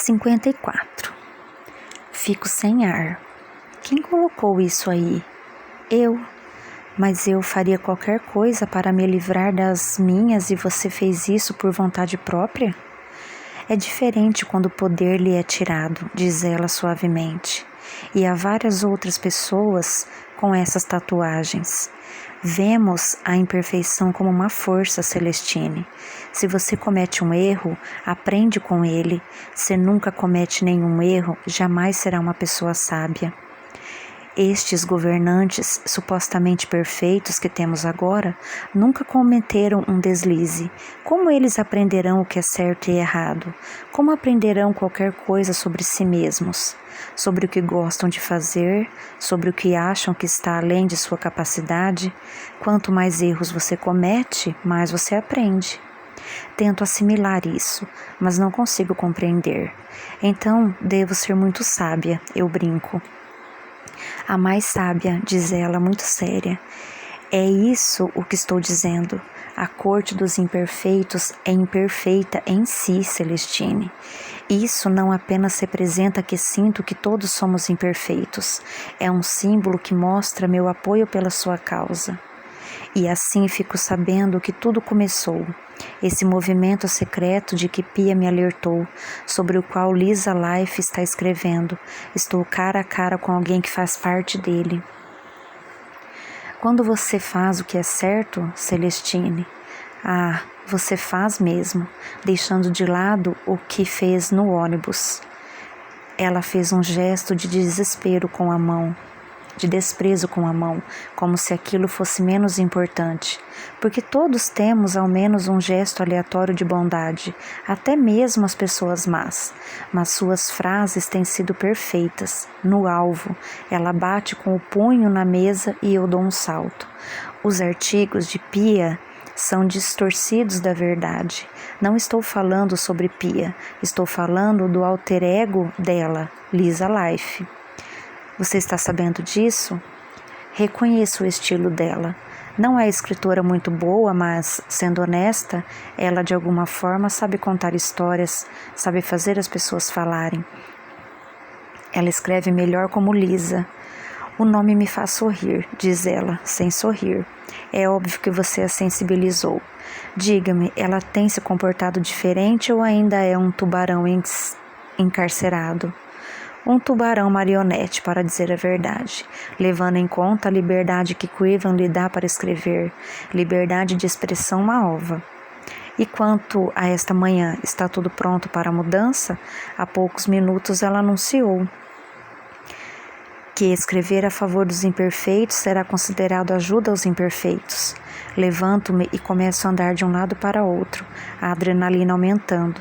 54. Fico sem ar. Quem colocou isso aí? Eu. Mas eu faria qualquer coisa para me livrar das minhas e você fez isso por vontade própria? É diferente quando o poder lhe é tirado, diz ela suavemente. E há várias outras pessoas com essas tatuagens. Vemos a imperfeição como uma força, Celestine. Se você comete um erro, aprende com ele. Se nunca comete nenhum erro, jamais será uma pessoa sábia. Estes governantes supostamente perfeitos que temos agora nunca cometeram um deslize. Como eles aprenderão o que é certo e errado? Como aprenderão qualquer coisa sobre si mesmos? Sobre o que gostam de fazer? Sobre o que acham que está além de sua capacidade? Quanto mais erros você comete, mais você aprende. Tento assimilar isso, mas não consigo compreender. Então, devo ser muito sábia, eu brinco. A mais sábia, diz ela, muito séria. É isso o que estou dizendo. A corte dos imperfeitos é imperfeita em si, Celestine. Isso não apenas representa que sinto que todos somos imperfeitos. É um símbolo que mostra meu apoio pela sua causa. E assim fico sabendo que tudo começou. Esse movimento secreto de que Pia me alertou, sobre o qual Lisa Life está escrevendo. Estou cara a cara com alguém que faz parte dele. Quando você faz o que é certo, Celestine, você faz mesmo, deixando de lado o que fez no ônibus. Ela fez um gesto de desespero com a mão. De desprezo com a mão, como se aquilo fosse menos importante, porque todos temos ao menos um gesto aleatório de bondade, até mesmo as pessoas más, mas suas frases têm sido perfeitas, no alvo. Ela bate com o punho na mesa e eu dou um salto. Os artigos de Pia são distorcidos da verdade. Não estou falando sobre Pia, estou falando do alter ego dela, Lisa Life. Você está sabendo disso? Reconheço o estilo dela. Não é escritora muito boa, mas, sendo honesta, ela de alguma forma sabe contar histórias, sabe fazer as pessoas falarem. Ela escreve melhor como Lisa. O nome me faz sorrir, diz ela, sem sorrir. É óbvio que você a sensibilizou. Diga-me, ela tem se comportado diferente ou ainda é um tubarão encarcerado? Um tubarão marionete, para dizer a verdade, levando em conta a liberdade que Craven lhe dá para escrever, liberdade de expressão uma ova. E quanto a esta manhã, está tudo pronto para a mudança? Há poucos minutos ela anunciou que escrever a favor dos imperfeitos será considerado ajuda aos imperfeitos. Levanto-me e começo a andar de um lado para outro, a adrenalina aumentando.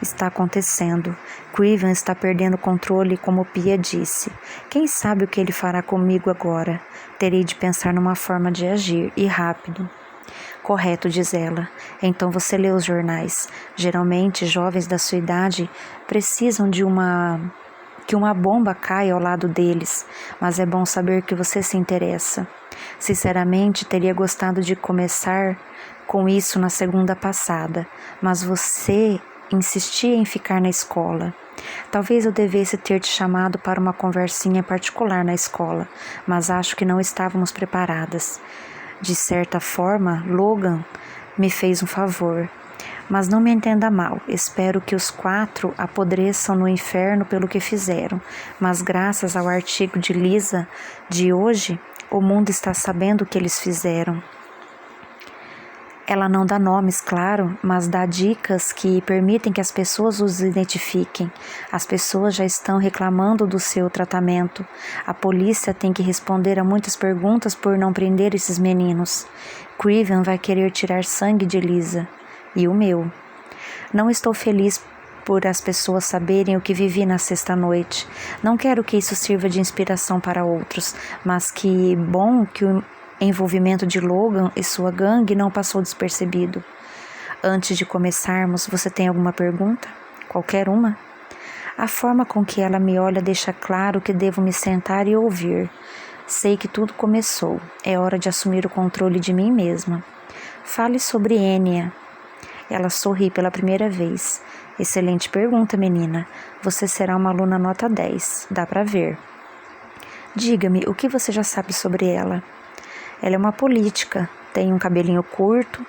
Está acontecendo. Craven está perdendo o controle, como Pia disse. Quem sabe o que ele fará comigo agora? Terei de pensar numa forma de agir, e rápido. Correto, diz ela. Então você lê os jornais. Geralmente, jovens da sua idade precisam de que uma bomba caia ao lado deles, mas é bom saber que você se interessa. Sinceramente, teria gostado de começar com isso na segunda passada, mas você insistia em ficar na escola. Talvez eu devesse ter te chamado para uma conversinha particular na escola, mas acho que não estávamos preparadas. De certa forma, Logan me fez um favor. Mas não me entenda mal, espero que os 4 apodreçam no inferno pelo que fizeram, mas graças ao artigo de Lisa de hoje, o mundo está sabendo o que eles fizeram. Ela não dá nomes, claro, mas dá dicas que permitem que as pessoas os identifiquem. As pessoas já estão reclamando do seu tratamento. A polícia tem que responder a muitas perguntas por não prender esses meninos. Craven vai querer tirar sangue de Lisa. E o meu. Não estou feliz por as pessoas saberem o que vivi na sexta-noite. Não quero que isso sirva de inspiração para outros, mas que bom que o envolvimento de Logan e sua gangue não passou despercebido. Antes de começarmos, você tem alguma pergunta? Qualquer uma? A forma com que ela me olha deixa claro que devo me sentar e ouvir. Sei que tudo começou. É hora de assumir o controle de mim mesma. Fale sobre Enya. Ela sorri pela primeira vez. Excelente pergunta, menina. Você será uma aluna nota 10, dá pra ver. Diga-me, o que você já sabe sobre ela? Ela é uma política, tem um cabelinho curto,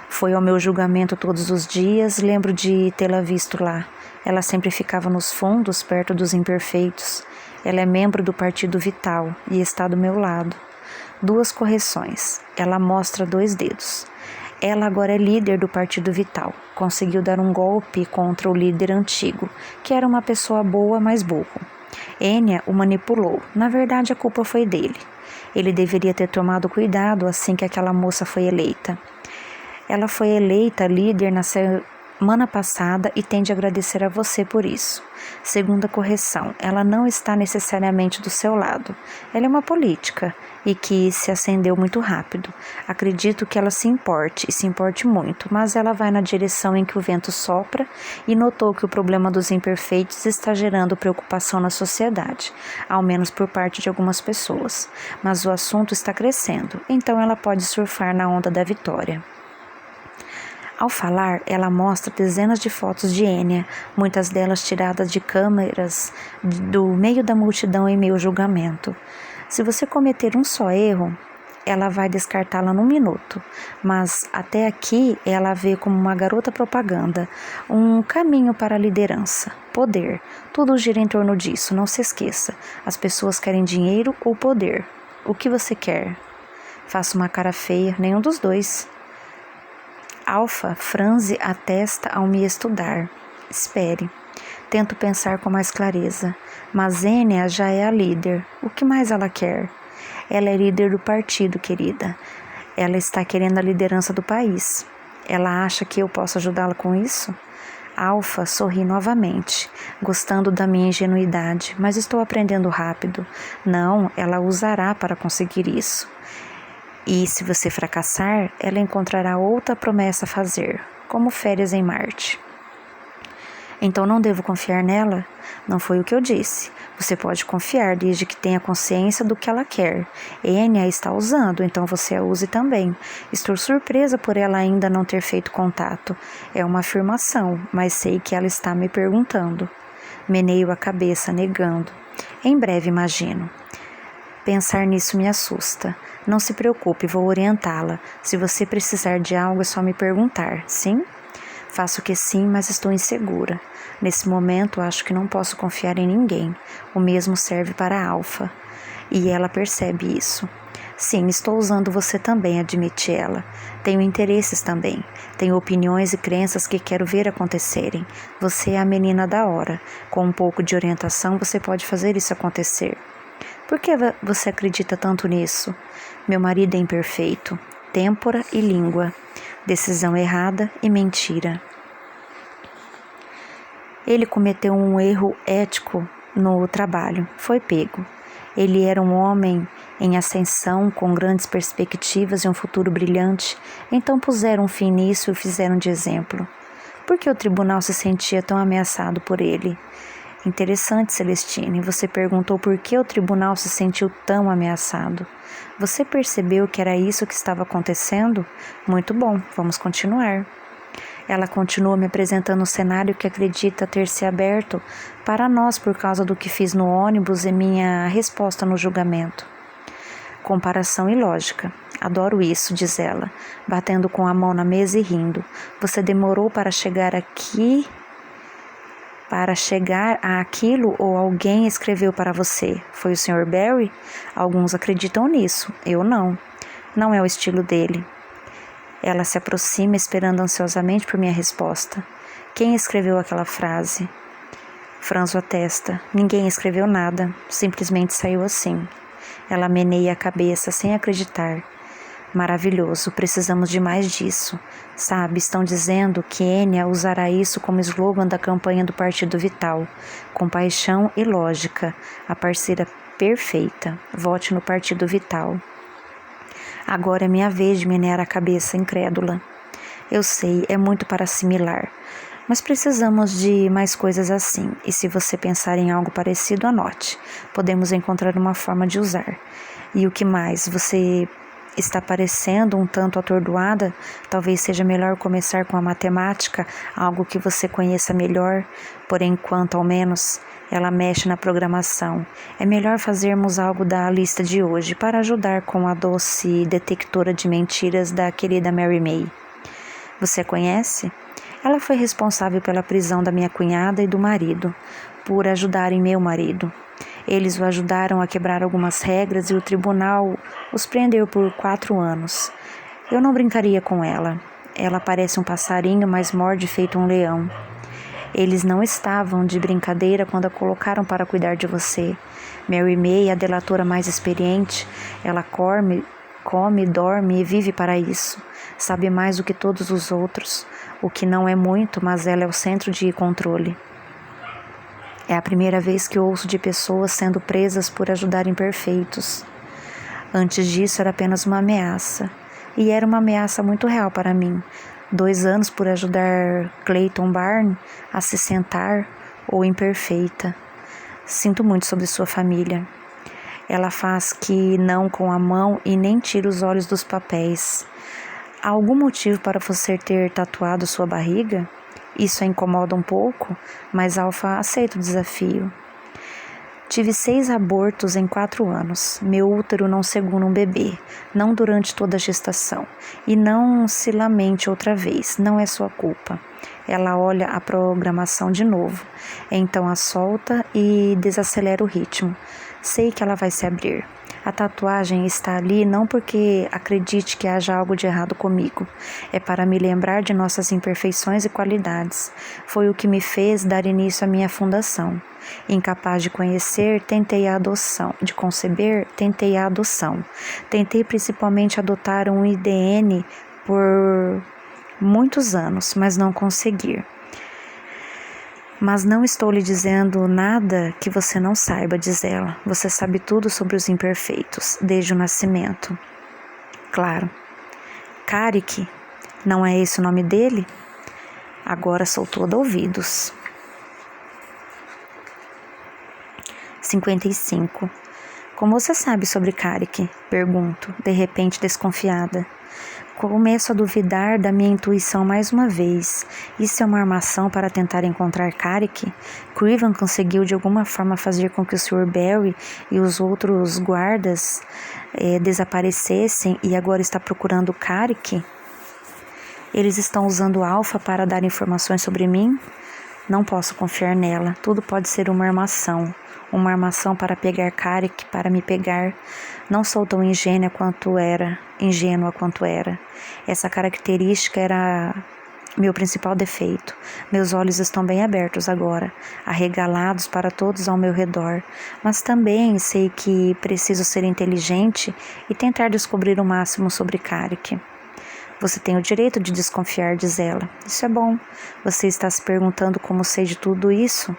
foi ao meu julgamento todos os dias, lembro de tê-la visto lá. Ela sempre ficava nos fundos, perto dos imperfeitos. Ela é membro do Partido Vital e está do meu lado. 2 correções. Ela mostra 2 dedos. Ela agora é líder do Partido Vital. Conseguiu dar um golpe contra o líder antigo, que era uma pessoa boa, mas burro. Enya o manipulou. Na verdade, a culpa foi dele. Ele deveria ter tomado cuidado assim que aquela moça foi eleita. Ela foi eleita líder na semana passada e tem de agradecer a você por isso. Segunda correção, ela não está necessariamente do seu lado. Ela é uma política e que se acendeu muito rápido. Acredito que ela se importe muito, mas ela vai na direção em que o vento sopra e notou que o problema dos imperfeitos está gerando preocupação na sociedade, ao menos por parte de algumas pessoas. Mas o assunto está crescendo, então ela pode surfar na onda da vitória. Ao falar, ela mostra dezenas de fotos de Enya, muitas delas tiradas de câmeras do meio da multidão em meu julgamento. Se você cometer um só erro, ela vai descartá-la num minuto, mas até aqui ela vê como uma garota propaganda, um caminho para a liderança, poder. Tudo gira em torno disso, não se esqueça. As pessoas querem dinheiro ou poder. O que você quer? Faça uma cara feia, nenhum dos dois. Alfa franze a testa ao me estudar. Espere. Tento pensar com mais clareza. Mas Enya já é a líder. O que mais ela quer? Ela é líder do partido, querida. Ela está querendo a liderança do país. Ela acha que eu posso ajudá-la com isso? Alfa sorri novamente, gostando da minha ingenuidade, mas estou aprendendo rápido. Não, ela usará para conseguir isso. E se você fracassar, ela encontrará outra promessa a fazer, como férias em Marte. Então não devo confiar nela? Não foi o que eu disse. Você pode confiar desde que tenha consciência do que ela quer. Enya está usando, então você a use também. Estou surpresa por ela ainda não ter feito contato. É uma afirmação, mas sei que ela está me perguntando. Meneio a cabeça, negando. Em breve, imagino. Pensar nisso me assusta. Não se preocupe, vou orientá-la. Se você precisar de algo, é só me perguntar. Sim? Faço que sim, mas estou insegura. Nesse momento, acho que não posso confiar em ninguém. O mesmo serve para a Alfa. E ela percebe isso. Sim, estou usando você também, admite ela. Tenho interesses também. Tenho opiniões e crenças que quero ver acontecerem. Você é a menina da hora. Com um pouco de orientação, você pode fazer isso acontecer. Por que você acredita tanto nisso? Meu marido é imperfeito, têmpora e língua, decisão errada e mentira. Ele cometeu um erro ético no trabalho, foi pego. Ele era um homem em ascensão, com grandes perspectivas e um futuro brilhante, então puseram um fim nisso e o fizeram de exemplo. Por que o tribunal se sentia tão ameaçado por ele? Interessante, Celestine, você perguntou por que o tribunal se sentiu tão ameaçado. Você percebeu que era isso que estava acontecendo? Muito bom, vamos continuar. Ela continua me apresentando um cenário que acredita ter se aberto para nós por causa do que fiz no ônibus e minha resposta no julgamento. Comparação e lógica. Adoro isso, diz ela, batendo com a mão na mesa e rindo. Você demorou para chegar aqui... Para chegar àquilo ou alguém escreveu para você? Foi o Sr. Barry? Alguns acreditam nisso, eu não. Não é o estilo dele. Ela se aproxima esperando ansiosamente por minha resposta. Quem escreveu aquela frase? Franzo a testa. Ninguém escreveu nada, simplesmente saiu assim. Ela meneia a cabeça sem acreditar. Maravilhoso, precisamos de mais disso. Sabe, estão dizendo que Enya usará isso como slogan da campanha do Partido Vital. Compaixão e lógica, a parceira perfeita. Vote no Partido Vital. Agora é minha vez de menear a cabeça, incrédula. Eu sei, é muito para assimilar. Mas precisamos de mais coisas assim. E se você pensar em algo parecido, anote. Podemos encontrar uma forma de usar. E o que mais? Você está parecendo um tanto atordoada, talvez seja melhor começar com a matemática, algo que você conheça melhor, por enquanto ao menos ela mexe na programação. É melhor fazermos algo da lista de hoje para ajudar com a doce detectora de mentiras da querida Mary May. Você a conhece? Ela foi responsável pela prisão da minha cunhada e do marido, por ajudarem meu marido. Eles o ajudaram a quebrar algumas regras e o tribunal os prendeu por 4 anos. Eu não brincaria com ela. Ela parece um passarinho, mas morde feito um leão. Eles não estavam de brincadeira quando a colocaram para cuidar de você. Mary May, a delatora mais experiente, ela come, dorme e vive para isso. Sabe mais do que todos os outros, o que não é muito, mas ela é o centro de controle. É a primeira vez que ouço de pessoas sendo presas por ajudar imperfeitos. Antes disso era apenas uma ameaça. E era uma ameaça muito real para mim. 2 anos por ajudar Clayton Barnes a se sentar ou imperfeita. Sinto muito sobre sua família. Ela faz que não com a mão e nem tira os olhos dos papéis. Há algum motivo para você ter tatuado sua barriga? Isso a incomoda um pouco, mas Alfa aceita o desafio. Tive 6 abortos em 4 anos. Meu útero não segura um bebê, não durante toda a gestação. E não se lamente outra vez, não é sua culpa. Ela olha a programação de novo, então a solta e desacelera o ritmo. Sei que ela vai se abrir. A tatuagem está ali não porque acredite que haja algo de errado comigo. É para me lembrar de nossas imperfeições e qualidades. Foi o que me fez dar início à minha fundação. Incapaz de conhecer, tentei a adoção. De conceber, tentei a adoção. Tentei principalmente adotar um IDN por muitos anos, mas não consegui. Mas não estou lhe dizendo nada que você não saiba, diz ela. Você sabe tudo sobre os imperfeitos, desde o nascimento. Claro. Carrick, não é esse o nome dele? Agora sou toda ouvidos. 55. Como você sabe sobre Carrick? Pergunto, de repente desconfiada. Começo a duvidar da minha intuição mais uma vez. Isso é uma armação para tentar encontrar Carrick? Craven conseguiu de alguma forma fazer com que o Sr. Barry e os outros guardas desaparecessem e agora está procurando Carrick? Eles estão usando Alpha para dar informações sobre mim? Não posso confiar nela. Tudo pode ser uma armação. Uma armação para pegar Carrick, para me pegar. Não sou tão ingênua quanto era. Essa característica era meu principal defeito. Meus olhos estão bem abertos agora, arregalados para todos ao meu redor, mas também sei que preciso ser inteligente e tentar descobrir o máximo sobre Carrick. Você tem o direito de desconfiar, diz ela. Isso é bom. Você está se perguntando como sei de tudo isso?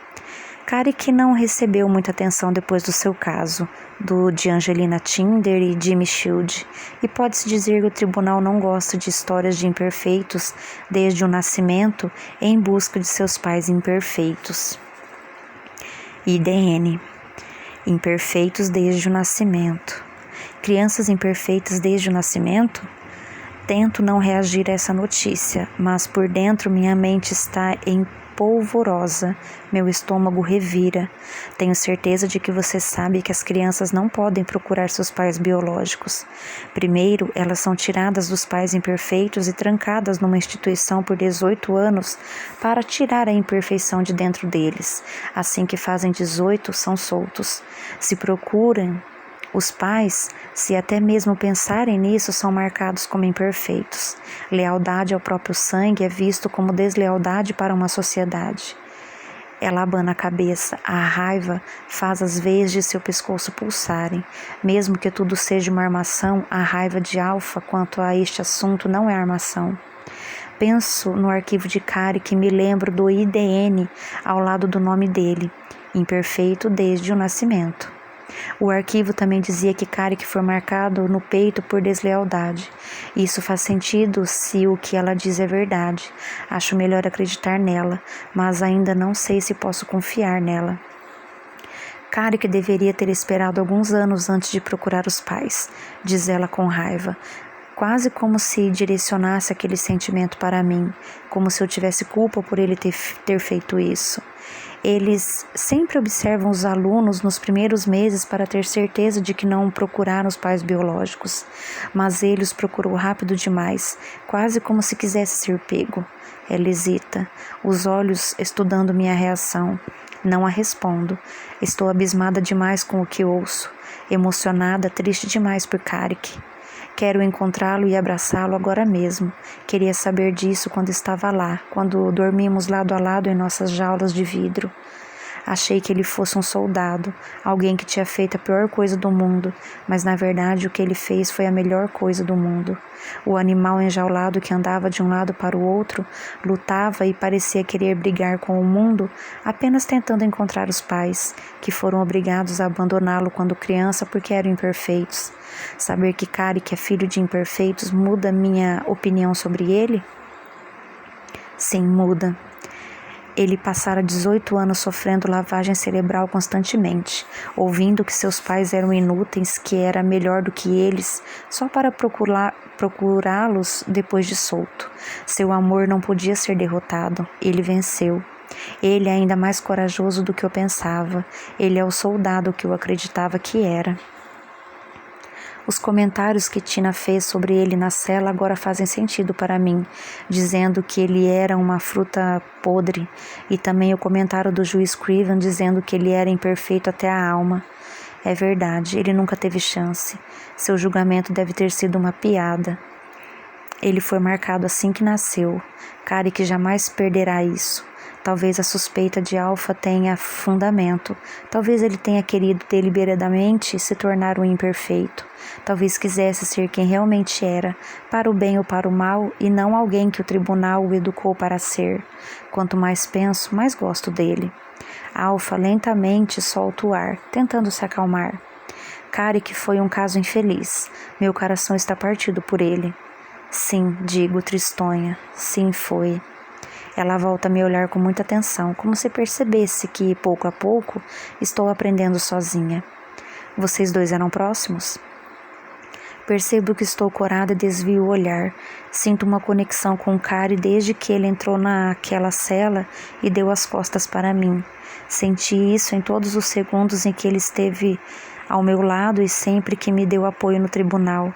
Carrick não recebeu muita atenção depois do seu caso, do de Angelina Tinder e Jimmy Shield, e pode-se dizer que o tribunal não gosta de histórias de imperfeitos desde o nascimento em busca de seus pais imperfeitos. IDN. Imperfeitos desde o nascimento. Crianças imperfeitas desde o nascimento? Tento não reagir a essa notícia, mas por dentro minha mente está em polvorosa, meu estômago revira. Tenho certeza de que você sabe que as crianças não podem procurar seus pais biológicos. Primeiro, elas são tiradas dos pais imperfeitos e trancadas numa instituição por 18 anos para tirar a imperfeição de dentro deles. Assim que fazem 18, são soltos. Se procuram os pais, se até mesmo pensarem nisso, são marcados como imperfeitos. Lealdade ao próprio sangue é visto como deslealdade para uma sociedade. Ela abana a cabeça. A raiva faz as veias de seu pescoço pulsarem. Mesmo que tudo seja uma armação, a raiva de Alpha quanto a este assunto não é armação. Penso no arquivo de Carrick e me lembro do IDN ao lado do nome dele, imperfeito desde o nascimento. O arquivo também dizia que Carrick foi marcado no peito por deslealdade. Isso faz sentido se o que ela diz é verdade. Acho melhor acreditar nela, mas ainda não sei se posso confiar nela. Kari que deveria ter esperado alguns anos antes de procurar os pais, diz ela com raiva, quase como se direcionasse aquele sentimento para mim, como se eu tivesse culpa por ele ter feito isso. Eles sempre observam os alunos nos primeiros meses para ter certeza de que não procuraram os pais biológicos, mas ele os procurou rápido demais, quase como se quisesse ser pego. Ela hesita, os olhos estudando minha reação. Não a respondo. Estou abismada demais com o que ouço, emocionada, triste demais por Karik. Quero encontrá-lo e abraçá-lo agora mesmo. Queria saber disso quando estava lá, quando dormimos lado a lado em nossas jaulas de vidro. Achei que ele fosse um soldado, alguém que tinha feito a pior coisa do mundo, mas na verdade o que ele fez foi a melhor coisa do mundo. O animal enjaulado que andava de um lado para o outro, lutava e parecia querer brigar com o mundo, apenas tentando encontrar os pais, que foram obrigados a abandoná-lo quando criança porque eram imperfeitos. Saber que Karik é filho de imperfeitos muda minha opinião sobre ele? Sim, muda. Ele passara 18 anos sofrendo lavagem cerebral constantemente, ouvindo que seus pais eram inúteis, que era melhor do que eles, só para procurá-los depois de solto. Seu amor não podia ser derrotado, ele venceu. Ele é ainda mais corajoso do que eu pensava, ele é o soldado que eu acreditava que era. Os comentários que Tina fez sobre ele na cela agora fazem sentido para mim, dizendo que ele era uma fruta podre, e também o comentário do juiz Craven dizendo que ele era imperfeito até a alma. É verdade, ele nunca teve chance. Seu julgamento deve ter sido uma piada. Ele foi marcado assim que nasceu. Karik jamais perderá isso. Talvez a suspeita de Alpha tenha fundamento. Talvez ele tenha querido deliberadamente se tornar um imperfeito. Talvez quisesse ser quem realmente era, para o bem ou para o mal, e não alguém que o tribunal o educou para ser. Quanto mais penso, mais gosto dele. Alpha lentamente solta o ar, tentando se acalmar. Karik foi um caso infeliz. Meu coração está partido por ele. Sim, digo, tristonha. Sim, foi. Ela volta a me olhar com muita atenção, como se percebesse que, pouco a pouco, estou aprendendo sozinha. Vocês dois eram próximos? Percebo que estou corada e desvio o olhar. Sinto uma conexão com Kari desde que ele entrou naquela cela e deu as costas para mim. Senti isso em todos os segundos em que ele esteve ao meu lado e sempre que me deu apoio no tribunal.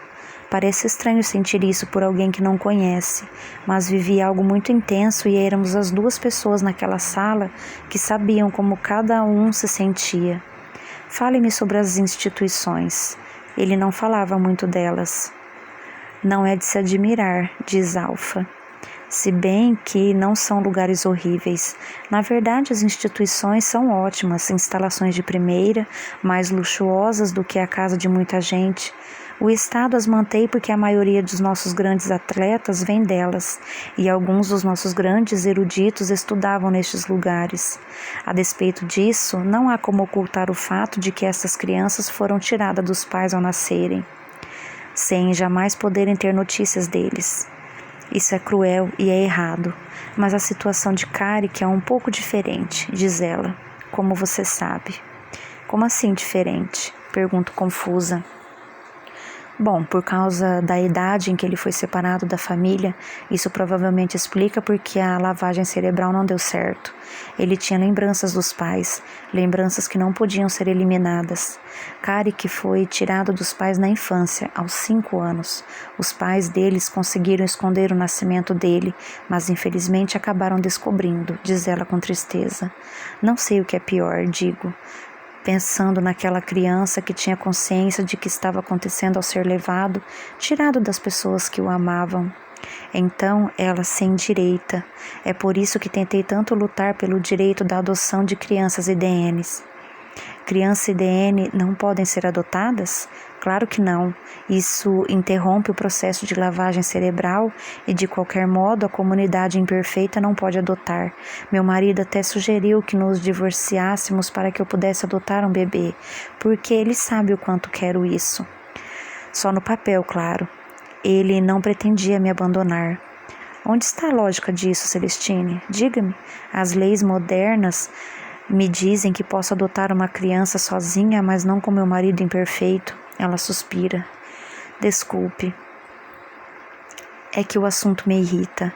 Parece estranho sentir isso por alguém que não conhece, mas vivi algo muito intenso e éramos as duas pessoas naquela sala que sabiam como cada um se sentia. Fale-me sobre as instituições. Ele não falava muito delas. Não é de se admirar, diz Alpha. Se bem que não são lugares horríveis. Na verdade, as instituições são ótimas, instalações de primeira, mais luxuosas do que a casa de muita gente. O Estado as mantém porque a maioria dos nossos grandes atletas vem delas, e alguns dos nossos grandes eruditos estudavam nestes lugares. A despeito disso, não há como ocultar o fato de que essas crianças foram tiradas dos pais ao nascerem, sem jamais poderem ter notícias deles. Isso é cruel e é errado, mas a situação de Karik é um pouco diferente, diz ela. Como você sabe? Como assim diferente? Pergunto confusa. Bom, por causa da idade em que ele foi separado da família, isso provavelmente explica porque a lavagem cerebral não deu certo. Ele tinha lembranças dos pais, lembranças que não podiam ser eliminadas. Karik foi tirado dos pais na infância, aos 5 anos. Os pais deles conseguiram esconder o nascimento dele, mas infelizmente acabaram descobrindo, diz ela com tristeza. Não sei o que é pior, digo, pensando naquela criança que tinha consciência de que estava acontecendo ao ser levado, tirado das pessoas que o amavam. Então ela se endireita. É por isso que tentei tanto lutar pelo direito da adoção de crianças IDNs. Crianças IDN não podem ser adotadas? Claro que não. Isso interrompe o processo de lavagem cerebral e, de qualquer modo, a comunidade imperfeita não pode adotar. Meu marido até sugeriu que nos divorciássemos para que eu pudesse adotar um bebê, porque ele sabe o quanto quero isso. Só no papel, claro. Ele não pretendia me abandonar. Onde está a lógica disso, Celestine? Diga-me. As leis modernas Me dizem que posso adotar uma criança sozinha, mas não com meu marido imperfeito. Ela suspira. Desculpe. É que o assunto me irrita.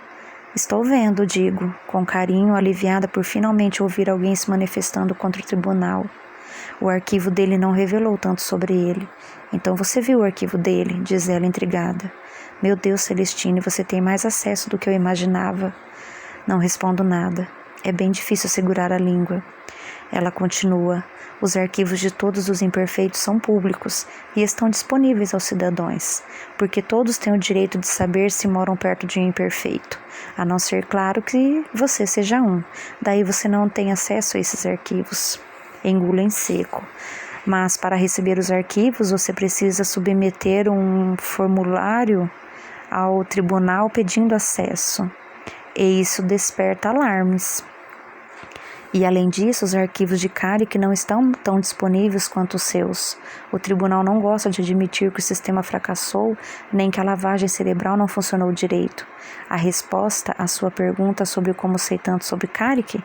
Estou vendo, digo, com carinho, aliviada por finalmente ouvir alguém se manifestando contra o tribunal. O arquivo dele não revelou tanto sobre ele. Então você viu o arquivo dele, diz ela intrigada. Meu Deus, Celestine, você tem mais acesso do que eu imaginava. Não respondo nada. É bem difícil segurar a língua. Ela continua. Os arquivos de todos os imperfeitos são públicos e estão disponíveis aos cidadãos, porque todos têm o direito de saber se moram perto de um imperfeito, a não ser, claro, que você seja um. Daí você não tem acesso a esses arquivos. Engula em seco. Mas para receber os arquivos, você precisa submeter um formulário ao tribunal pedindo acesso. E isso desperta alarmes. E além disso, os arquivos de Carrick não estão tão disponíveis quanto os seus. O tribunal não gosta de admitir que o sistema fracassou, nem que a lavagem cerebral não funcionou direito. A resposta à sua pergunta sobre como sei tanto sobre Carrick?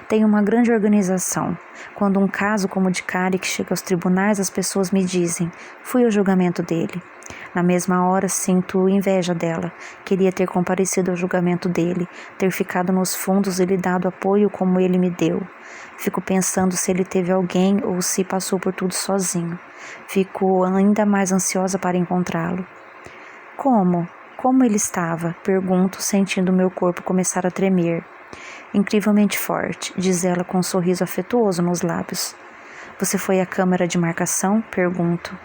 Tem uma grande organização. Quando um caso como o de Carrick chega aos tribunais, as pessoas me dizem, fui ao julgamento dele. Na mesma hora, sinto inveja dela. Queria ter comparecido ao julgamento dele, ter ficado nos fundos e lhe dado apoio como ele me deu. Fico pensando se ele teve alguém ou se passou por tudo sozinho. Fico ainda mais ansiosa para encontrá-lo. Como? Como ele estava? Pergunto, sentindo meu corpo começar a tremer. Incrivelmente forte, diz ela com um sorriso afetuoso nos lábios. Você foi à câmara de marcação? Pergunto.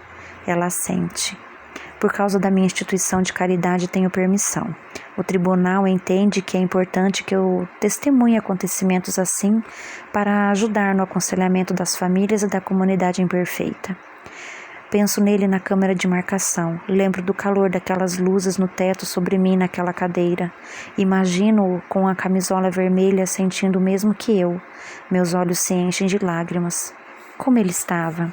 Ela assente. Por causa da minha instituição de caridade tenho permissão. O tribunal entende que é importante que eu testemunhe acontecimentos assim para ajudar no aconselhamento das famílias e da comunidade imperfeita. Penso nele na câmara de marcação. Lembro do calor daquelas luzes no teto sobre mim naquela cadeira. Imagino-o com a camisola vermelha sentindo o mesmo que eu. Meus olhos se enchem de lágrimas. Como ele estava?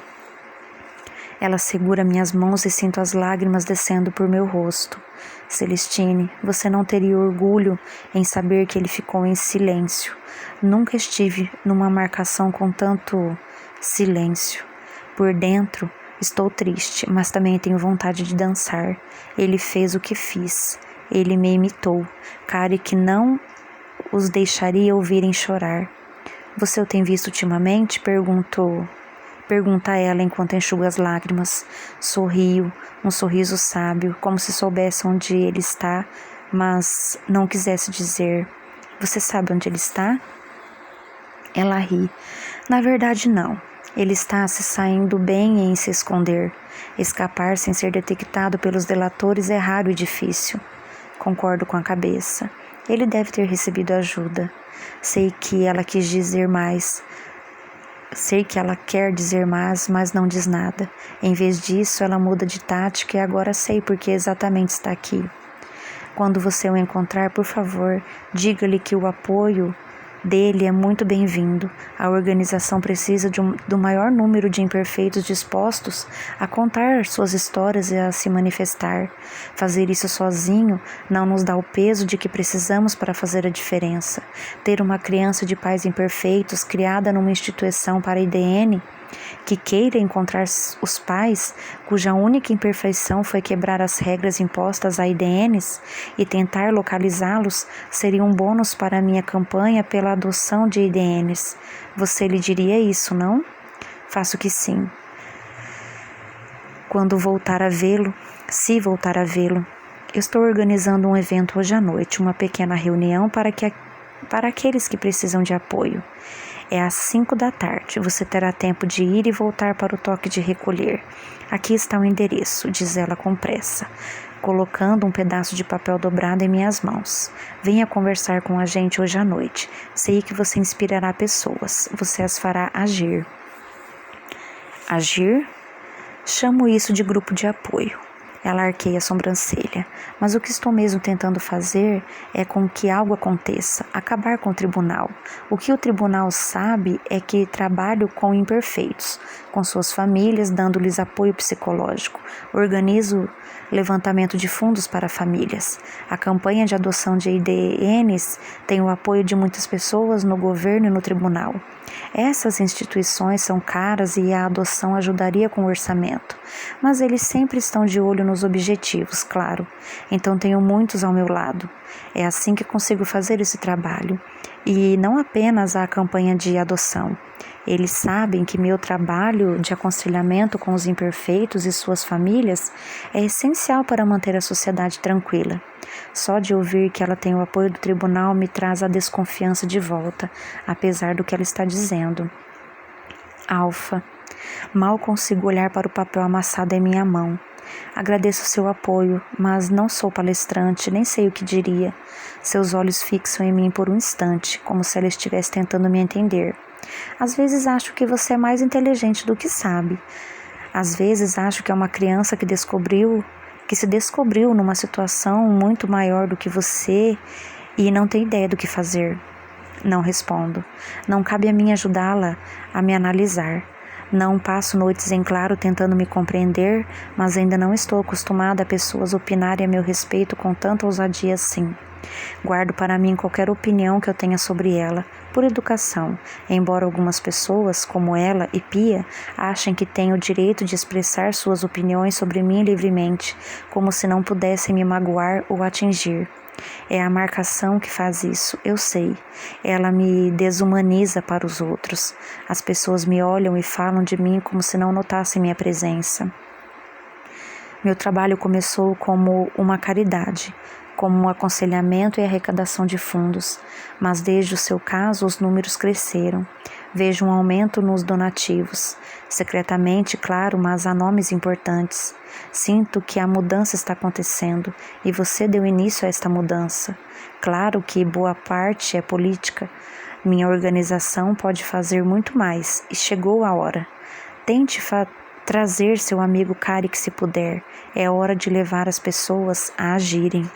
Ela segura minhas mãos e sinto as lágrimas descendo por meu rosto. Celestine, você não teria orgulho em saber que ele ficou em silêncio. Nunca estive numa marcação com tanto silêncio. Por dentro, estou triste, mas também tenho vontade de dançar. Ele fez o que fiz. Ele me imitou. Carrick não os deixaria ouvirem chorar. Você o tem visto ultimamente? Pergunta ela enquanto enxuga as lágrimas. Sorrio, um sorriso sábio, como se soubesse onde ele está, mas não quisesse dizer. Você sabe onde ele está? Ela ri. Na verdade, não. Ele está se saindo bem em se esconder. Escapar sem ser detectado pelos delatores é raro e difícil. Concordo com a cabeça. Ele deve ter recebido ajuda. Sei que ela quer dizer mais, mas não diz nada. Em vez disso, ela muda de tática e agora sei por que exatamente está aqui. Quando você o encontrar, por favor, diga-lhe que o apoio dele é muito bem-vindo. A organização precisa do maior número de imperfeitos dispostos a contar suas histórias e a se manifestar. Fazer isso sozinho não nos dá o peso de que precisamos para fazer a diferença. Ter uma criança de pais imperfeitos criada numa instituição para IDN que queira encontrar os pais cuja única imperfeição foi quebrar as regras impostas a IDNs e tentar localizá-los seria um bônus para a minha campanha pela adoção de IDNs. Você lhe diria isso, não? Faço que sim. Quando voltar a vê-lo, se voltar a vê-lo, eu estou organizando um evento hoje à noite, uma pequena reunião para aqueles que precisam de apoio. É às 5 da tarde. Você terá tempo de ir e voltar para o toque de recolher. Aqui está o endereço, diz ela com pressa, colocando um pedaço de papel dobrado em minhas mãos. Venha conversar com a gente hoje à noite. Sei que você inspirará pessoas. Você as fará agir. Agir? Chamo isso de grupo de apoio. Ela arqueia a sobrancelha. Mas o que estou mesmo tentando fazer é com que algo aconteça, acabar com o tribunal. O que o tribunal sabe é que trabalho com imperfeitos, com suas famílias, dando-lhes apoio psicológico. Organizo levantamento de fundos para famílias. A campanha de adoção de IDNs tem o apoio de muitas pessoas no governo e no tribunal. Essas instituições são caras e a adoção ajudaria com o orçamento, mas eles sempre estão de olho nos objetivos, claro. Então tenho muitos ao meu lado. É assim que consigo fazer esse trabalho. E não apenas a campanha de adoção. Eles sabem que meu trabalho de aconselhamento com os imperfeitos e suas famílias é essencial para manter a sociedade tranquila. Só de ouvir que ela tem o apoio do tribunal me traz a desconfiança de volta, apesar do que ela está dizendo. Alfa. Mal consigo olhar para o papel amassado em minha mão. Agradeço seu apoio, mas não sou palestrante, nem sei o que diria. Seus olhos fixam em mim por um instante, como se ela estivesse tentando me entender. Às vezes acho que você é mais inteligente do que sabe. Às vezes acho que é uma criança que se descobriu numa situação muito maior do que você e não tem ideia do que fazer. Não respondo. Não cabe a mim ajudá-la a me analisar. Não passo noites em claro tentando me compreender, mas ainda não estou acostumada a pessoas opinarem a meu respeito com tanta ousadia assim. Guardo para mim qualquer opinião que eu tenha sobre ela, por educação, embora algumas pessoas, como ela e Pia, achem que têm o direito de expressar suas opiniões sobre mim livremente, como se não pudessem me magoar ou atingir. É a marcação que faz isso, eu sei. Ela me desumaniza para os outros. As pessoas me olham e falam de mim como se não notassem minha presença. Meu trabalho começou como uma caridade, como um aconselhamento e arrecadação de fundos, mas desde o seu caso os números cresceram. Vejo um aumento nos donativos, secretamente, claro, mas há nomes importantes. Sinto que a mudança está acontecendo e você deu início a esta mudança. Claro que boa parte é política. Minha organização pode fazer muito mais e chegou a hora. Tente trazer seu amigo Kari que se puder. É hora de levar as pessoas a agirem.